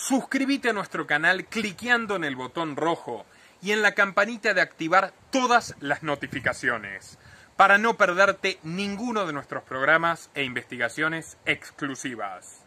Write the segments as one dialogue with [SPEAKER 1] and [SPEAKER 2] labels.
[SPEAKER 1] Suscríbete a nuestro canal cliqueando en el botón rojo y en la campanita de activar todas las notificaciones para no perderte ninguno de nuestros programas e investigaciones exclusivas.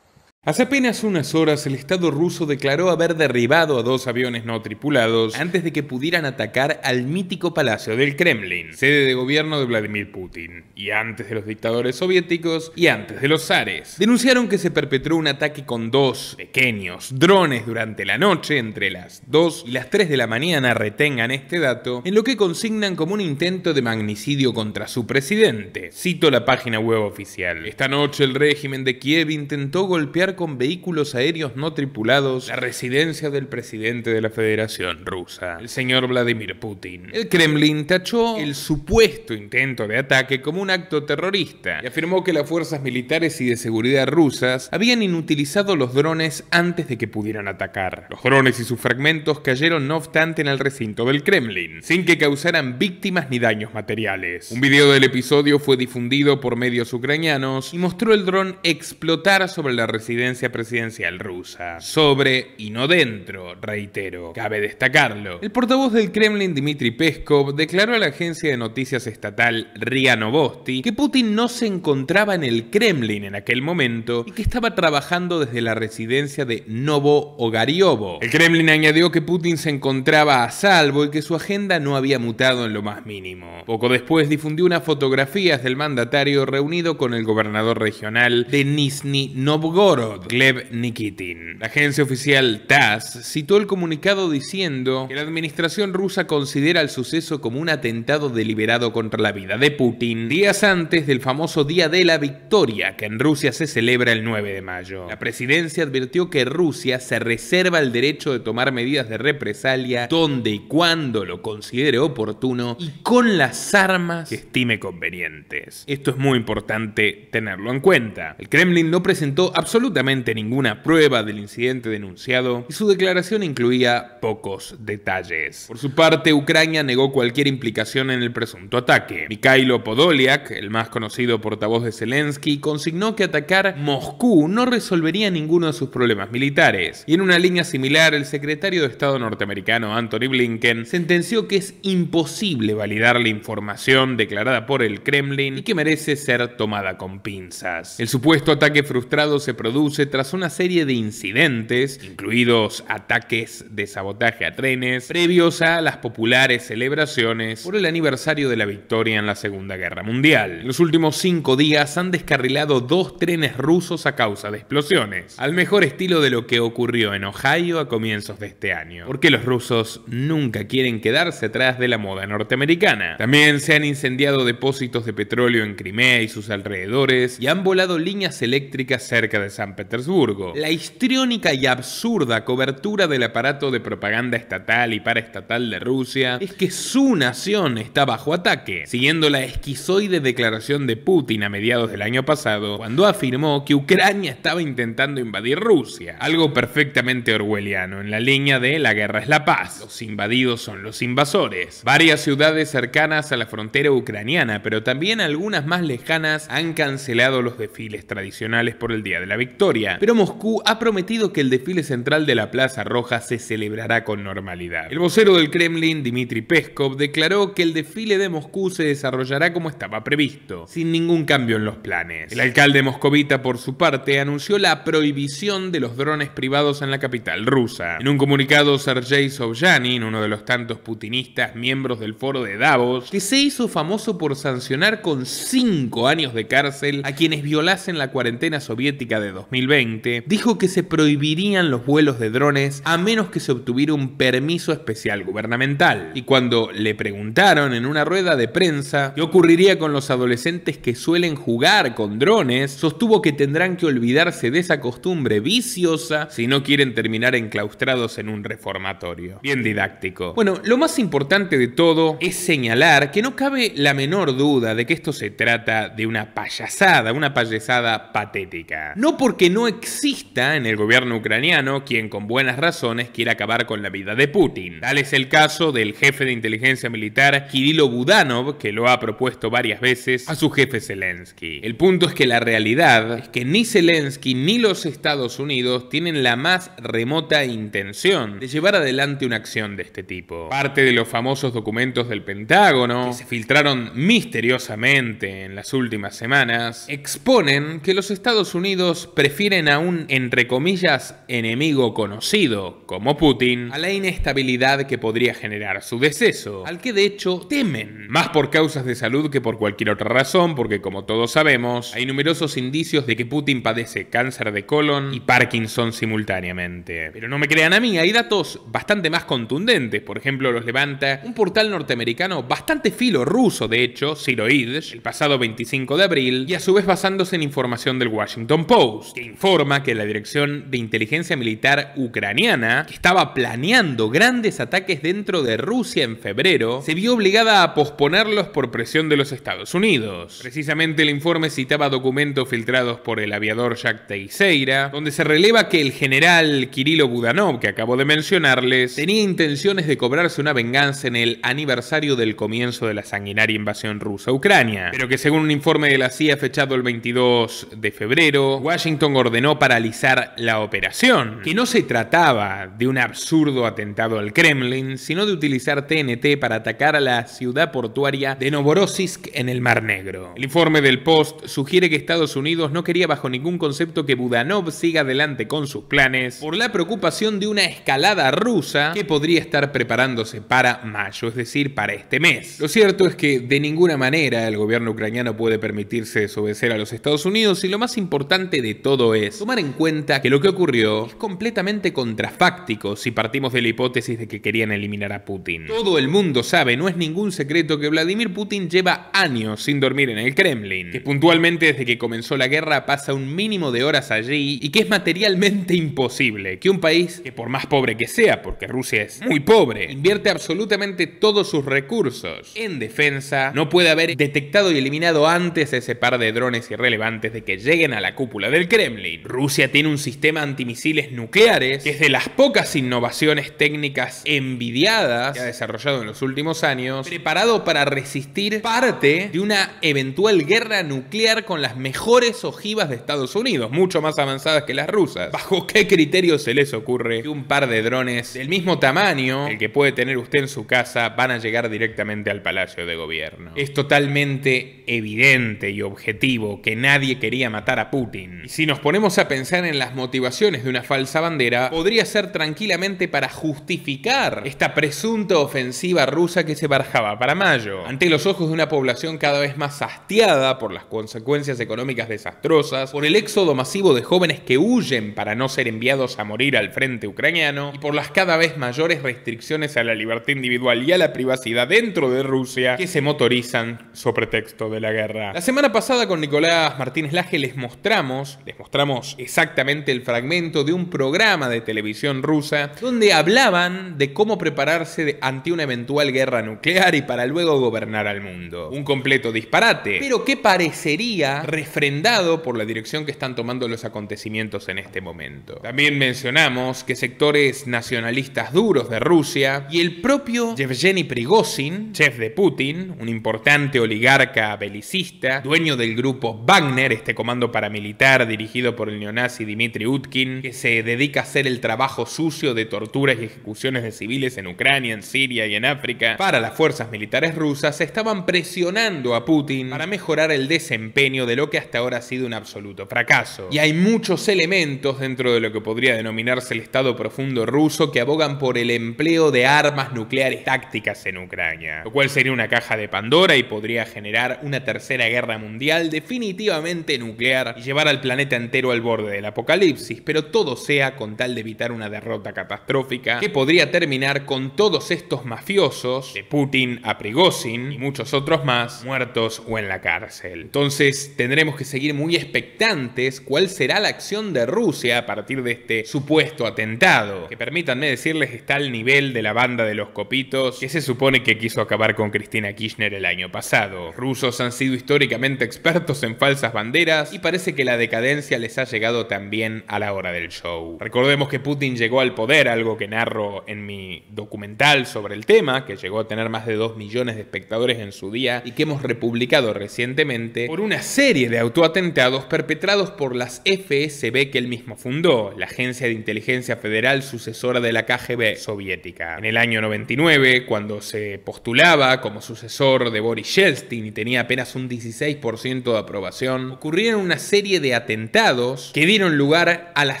[SPEAKER 2] Hace apenas unas horas el Estado ruso declaró haber derribado a 2 aviones no tripulados antes de que pudieran atacar al mítico Palacio del Kremlin, sede de gobierno de Vladimir Putin, y antes de los dictadores soviéticos y antes de los zares. Denunciaron que se perpetró un ataque con 2 pequeños drones durante la noche entre las 2 y las 3 de la mañana, retengan este dato, en lo que consignan como un intento de magnicidio contra su presidente. Cito la página web oficial. Esta noche el régimen de Kiev intentó golpear con vehículos aéreos no tripulados la residencia del presidente de la Federación Rusa, el señor Vladimir Putin. El Kremlin tachó el supuesto intento de ataque como un acto terrorista y afirmó que las fuerzas militares y de seguridad rusas habían inutilizado los drones antes de que pudieran atacar. Los drones y sus fragmentos cayeron no obstante en el recinto del Kremlin, sin que causaran víctimas ni daños materiales. Un video del episodio fue difundido por medios ucranianos y mostró el dron explotar sobre la residencia presidencial rusa. Sobre y no dentro, reitero, cabe destacarlo. El portavoz del Kremlin, Dmitry Peskov, declaró a la agencia de noticias estatal RIA Novosti que Putin no se encontraba en el Kremlin en aquel momento y que estaba trabajando desde la residencia de Novo-Ogariovo. El Kremlin añadió que Putin se encontraba a salvo y que su agenda no había mutado en lo más mínimo. Poco después difundió unas fotografías del mandatario reunido con el gobernador regional de Nizhny Novgorod, Gleb Nikitin. La agencia oficial TASS citó el comunicado diciendo que la administración rusa considera el suceso como un atentado deliberado contra la vida de Putin, días antes del famoso Día de la Victoria, que en Rusia se celebra el 9 de mayo. La presidencia advirtió que Rusia se reserva el derecho de tomar medidas de represalia donde y cuando lo considere oportuno y con las armas que estime convenientes. Esto es muy importante tenerlo en cuenta. El Kremlin no presentó absolutamente ninguna prueba del incidente denunciado y su declaración incluía pocos detalles. Por su parte, Ucrania negó cualquier implicación en el presunto ataque. Mikhailo Podolyak, el más conocido portavoz de Zelensky, consignó que atacar Moscú no resolvería ninguno de sus problemas militares. Y en una línea similar, el secretario de Estado norteamericano Antony Blinken sentenció que es imposible validar la información declarada por el Kremlin y que merece ser tomada con pinzas. El supuesto ataque frustrado se produce tras una serie de incidentes, incluidos ataques de sabotaje a trenes, previos a las populares celebraciones por el aniversario de la victoria en la Segunda Guerra Mundial. En los últimos 5 días han descarrilado 2 trenes rusos a causa de explosiones, al mejor estilo de lo que ocurrió en Ohio a comienzos de este año, porque los rusos nunca quieren quedarse atrás de la moda norteamericana. También se han incendiado depósitos de petróleo en Crimea y sus alrededores y han volado líneas eléctricas cerca de San Petersburgo. La histriónica y absurda cobertura del aparato de propaganda estatal y paraestatal de Rusia es que su nación está bajo ataque, siguiendo la esquizoide declaración de Putin a mediados del año pasado, cuando afirmó que Ucrania estaba intentando invadir Rusia, algo perfectamente orwelliano, en la línea de la guerra es la paz, los invadidos son los invasores. Varias ciudades cercanas a la frontera ucraniana, pero también algunas más lejanas, han cancelado los desfiles tradicionales por el Día de la Victoria, pero Moscú ha prometido que el desfile central de la Plaza Roja se celebrará con normalidad. El vocero del Kremlin, Dmitry Peskov, declaró que el desfile de Moscú se desarrollará como estaba previsto, sin ningún cambio en los planes. El alcalde moscovita, por su parte, anunció la prohibición de los drones privados en la capital rusa. En un comunicado, Sergei Sobyanin, uno de los tantos putinistas miembros del foro de Davos, que se hizo famoso por sancionar con 5 años de cárcel a quienes violasen la cuarentena soviética de 2020, dijo que se prohibirían los vuelos de drones a menos que se obtuviera un permiso especial gubernamental. Y cuando le preguntaron en una rueda de prensa qué ocurriría con los adolescentes que suelen jugar con drones, sostuvo que tendrán que olvidarse de esa costumbre viciosa si no quieren terminar enclaustrados en un reformatorio. Bien didáctico. Bueno, lo más importante de todo es señalar que no cabe la menor duda de que esto se trata de una payasada patética. No porque que no exista en el gobierno ucraniano quien con buenas razones quiera acabar con la vida de Putin. Tal es el caso del jefe de inteligencia militar Kirilo Budanov, que lo ha propuesto varias veces a su jefe Zelensky. El punto es que la realidad es que ni Zelensky ni los Estados Unidos tienen la más remota intención de llevar adelante una acción de este tipo. Parte de los famosos documentos del Pentágono, que se filtraron misteriosamente en las últimas semanas, exponen que los Estados Unidos prefieren a un, entre comillas, enemigo conocido, como Putin, a la inestabilidad que podría generar su deceso, al que de hecho temen, más por causas de salud que por cualquier otra razón, porque como todos sabemos, hay numerosos indicios de que Putin padece cáncer de colon y Parkinson simultáneamente. Pero no me crean a mí, hay datos bastante más contundentes. Por ejemplo, los levanta un portal norteamericano bastante filo ruso, de hecho, Siroid, el pasado 25 de abril, y a su vez basándose en información del Washington Post, que informa que la Dirección de Inteligencia Militar ucraniana, que estaba planeando grandes ataques dentro de Rusia en febrero, se vio obligada a posponerlos por presión de los Estados Unidos. Precisamente el informe citaba documentos filtrados por el aviador Jack Teixeira, donde se releva que el general Kirilo Budanov, que acabo de mencionarles, tenía intenciones de cobrarse una venganza en el aniversario del comienzo de la sanguinaria invasión rusa a Ucrania, pero que según un informe de la CIA fechado el 22 de febrero, Washington ordenó paralizar la operación, que no se trataba de un absurdo atentado al Kremlin, sino de utilizar TNT para atacar a la ciudad portuaria de Novorossiysk en el Mar Negro. El informe del Post sugiere que Estados Unidos no quería bajo ningún concepto que Budanov siga adelante con sus planes por la preocupación de una escalada rusa que podría estar preparándose para mayo, es decir, para este mes. Lo cierto es que de ninguna manera el gobierno ucraniano puede permitirse desobedecer a los Estados Unidos, y lo más importante de todo es tomar en cuenta que lo que ocurrió es completamente contrafáctico si partimos de la hipótesis de que querían eliminar a Putin. Todo el mundo sabe, no es ningún secreto, que Vladimir Putin lleva años sin dormir en el Kremlin, que puntualmente desde que comenzó la guerra pasa un mínimo de horas allí, y que es materialmente imposible que un país que, por más pobre que sea, porque Rusia es muy pobre, invierte absolutamente todos sus recursos en defensa, no puede haber detectado y eliminado antes ese par de drones irrelevantes de que lleguen a la cúpula del Kremlin. Rusia tiene un sistema antimisiles nucleares que es de las pocas innovaciones técnicas envidiadas que ha desarrollado en los últimos años, preparado para resistir parte de una eventual guerra nuclear con las mejores ojivas de Estados Unidos, mucho más avanzadas que las rusas. ¿Bajo qué criterio se les ocurre que un par de drones del mismo tamaño el que puede tener usted en su casa van a llegar directamente al Palacio de Gobierno? Es totalmente evidente y objetivo que nadie quería matar a Putin. Y si nos ponemos a pensar en las motivaciones de una falsa bandera, podría ser tranquilamente para justificar esta presunta ofensiva rusa que se barajaba para mayo. Ante los ojos de una población cada vez más hastiada por las consecuencias económicas desastrosas, por el éxodo masivo de jóvenes que huyen para no ser enviados a morir al frente ucraniano, y por las cada vez mayores restricciones a la libertad individual y a la privacidad dentro de Rusia que se motorizan sobre pretexto de la guerra. La semana pasada con Nicolás Martínez Laje les mostramos exactamente el fragmento de un programa de televisión rusa donde hablaban de cómo prepararse ante una eventual guerra nuclear y para luego gobernar al mundo. Un completo disparate, pero que parecería refrendado por la dirección que están tomando los acontecimientos en este momento. También mencionamos que sectores nacionalistas duros de Rusia y el propio Yevgeny Prigozhin, chef de Putin, un importante oligarca belicista, dueño del grupo Wagner, este comando paramilitar dirigido por el neonazi Dmitry Utkin, que se dedica a hacer el trabajo sucio de torturas y ejecuciones de civiles en Ucrania, en Siria y en África para las fuerzas militares rusas, estaban presionando a Putin para mejorar el desempeño de lo que hasta ahora ha sido un absoluto fracaso. Y hay muchos elementos dentro de lo que podría denominarse el Estado profundo ruso que abogan por el empleo de armas nucleares tácticas en Ucrania, lo cual sería una caja de Pandora y podría generar una tercera guerra mundial definitivamente nuclear y llevar al planeta entero al borde del apocalipsis, pero todo sea con tal de evitar una derrota catastrófica que podría terminar con todos estos mafiosos, de Putin a Prigozhin y muchos otros más, muertos o en la cárcel. Entonces tendremos que seguir muy expectantes cuál será la acción de Rusia a partir de este supuesto atentado, que permítanme decirles está al nivel de la banda de los copitos que se supone que quiso acabar con Cristina Kirchner el año pasado. Los rusos han sido históricamente expertos en falsas banderas y parece que la decadencia influencia les ha llegado también a la hora del show. Recordemos que Putin llegó al poder, algo que narro en mi documental sobre el tema, que llegó a tener más de 2 millones de espectadores en su día y que hemos republicado recientemente, por una serie de autoatentados perpetrados por las FSB que él mismo fundó, la Agencia de Inteligencia Federal sucesora de la KGB soviética. En el año 99, cuando se postulaba como sucesor de Boris Yeltsin y tenía apenas un 16% de aprobación, ocurrieron una serie de atentados que dieron lugar a la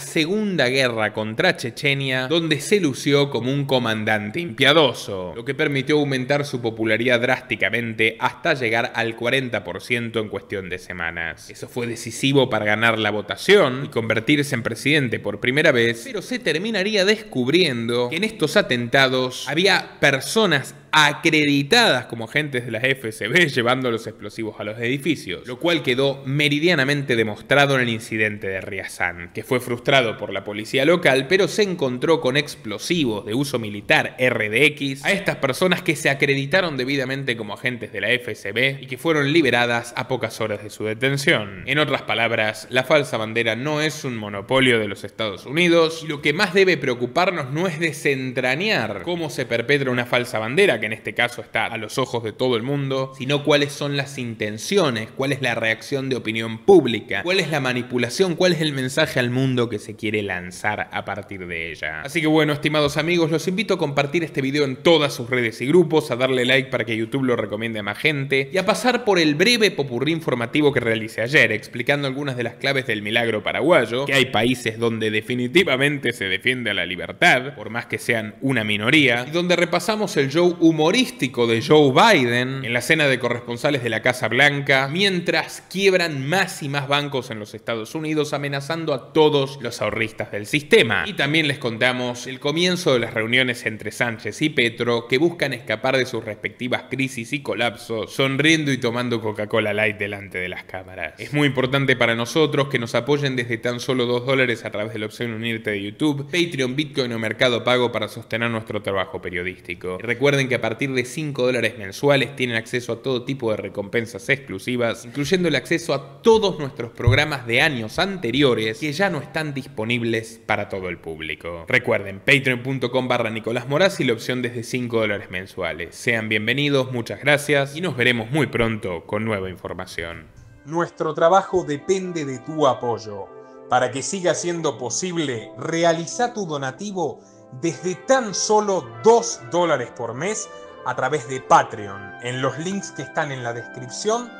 [SPEAKER 2] Segunda Guerra contra Chechenia, donde se lució como un comandante impiadoso, lo que permitió aumentar su popularidad drásticamente hasta llegar al 40% en cuestión de semanas. Eso fue decisivo para ganar la votación y convertirse en presidente por primera vez, pero se terminaría descubriendo que en estos atentados había personas acreditadas como agentes de la FSB llevando los explosivos a los edificios, lo cual quedó meridianamente demostrado en el incidente de Ryazan, que fue frustrado por la policía local, pero se encontró con explosivos de uso militar RDX a estas personas que se acreditaron debidamente como agentes de la FSB y que fueron liberadas a pocas horas de su detención. En otras palabras, la falsa bandera no es un monopolio de los Estados Unidos y lo que más debe preocuparnos no es desentrañar cómo se perpetra una falsa bandera, que en este caso está a los ojos de todo el mundo, sino cuáles son las intenciones, cuál es la reacción de opinión pública, cuál es la manipulación, cuál es el mensaje al mundo que se quiere lanzar a partir de ella. Así que bueno, estimados amigos, los invito a compartir este video en todas sus redes y grupos, a darle like para que YouTube lo recomiende a más gente y a pasar por el breve popurrí informativo que realicé ayer, explicando algunas de las claves del milagro paraguayo, que hay países donde definitivamente se defiende a la libertad, por más que sean una minoría, y donde repasamos el show humorístico de Joe Biden en la cena de corresponsales de la Casa Blanca, mientras quiebran más y más bancos en los Estados Unidos, amenazando a todos los ahorristas del sistema. Y también les contamos el comienzo de las reuniones entre Sánchez y Petro, que buscan escapar de sus respectivas crisis y colapsos, sonriendo y tomando Coca-Cola Light delante de las cámaras. Es muy importante para nosotros que nos apoyen desde tan solo $2 a través de la opción Unirte de YouTube, Patreon, Bitcoin o Mercado Pago para sostener nuestro trabajo periodístico. Y recuerden que a partir de $5 mensuales tienen acceso a todo tipo de recompensas exclusivas, incluyendo el acceso a todos nuestros programas de años anteriores que ya no están disponibles para todo el público. Recuerden, patreon.com/Nicolás Moraz y la opción desde $5 mensuales. Sean bienvenidos, muchas gracias y nos veremos muy pronto con nueva información.
[SPEAKER 1] Nuestro trabajo depende de tu apoyo. Para que siga siendo posible, realiza tu donativo desde tan solo $2 por mes a través de Patreon, en los links que están en la descripción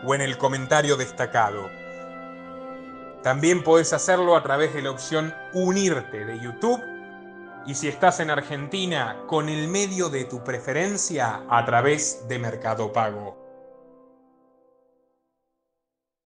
[SPEAKER 1] o en el comentario destacado. También podés hacerlo a través de la opción Unirte de YouTube y si estás en Argentina, con el medio de tu preferencia a través de Mercado Pago.